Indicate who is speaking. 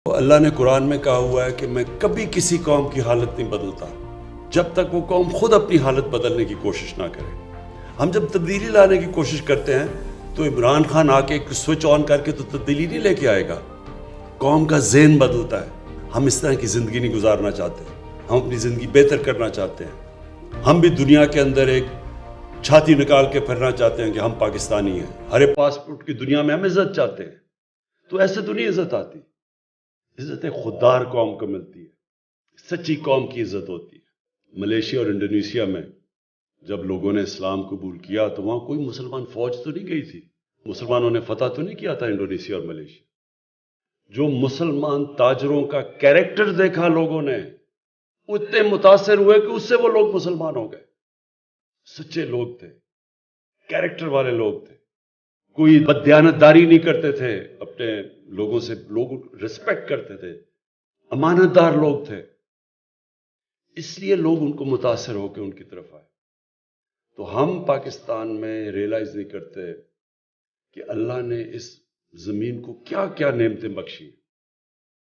Speaker 1: اللہ نے قرآن میں کہا ہوا ہے کہ میں کبھی کسی قوم کی حالت نہیں بدلتا جب تک وہ قوم خود اپنی حالت بدلنے کی کوشش نہ کرے۔ ہم جب تبدیلی لانے کی کوشش کرتے ہیں تو عمران خان آ کے ایک سوئچ آن کر کے تو تبدیلی نہیں لے کے آئے گا۔ قوم کا ذہن بدلتا ہے۔ ہم اس طرح کی زندگی نہیں گزارنا چاہتے، ہم اپنی زندگی بہتر کرنا چاہتے ہیں۔ ہم بھی دنیا کے اندر ایک چھاتی نکال کے پھرنا چاہتے ہیں کہ ہم پاکستانی ہیں، ہر پاسپورٹ کی دنیا میں ہم عزت چاہتے ہیں۔ تو ایسے تو نہیں عزت آتی، عزت خوددار قوم کو ملتی ہے، سچی قوم کی عزت ہوتی ہے۔ ملیشیا اور انڈونیشیا میں جب لوگوں نے اسلام قبول کیا تو وہاں کوئی مسلمان فوج تو نہیں گئی تھی، مسلمانوں نے فتح تو نہیں کیا تھا انڈونیشیا اور ملیشیا۔ جو مسلمان تاجروں کا کیریکٹر دیکھا لوگوں نے، اتنے متاثر ہوئے کہ اس سے وہ لوگ مسلمان ہو گئے۔ سچے لوگ تھے، کیریکٹر والے لوگ تھے، کوئی بددیانتداری نہیں کرتے تھے، اپنے لوگوں سے لوگ ریسپیکٹ کرتے تھے، امانت دار لوگ تھے۔ اس لیے لوگ ان کو متاثر ہو کے ان کی طرف آئے۔ تو ہم پاکستان میں ریئلائز نہیں کرتے کہ اللہ نے اس زمین کو کیا کیا نعمتیں بخشی۔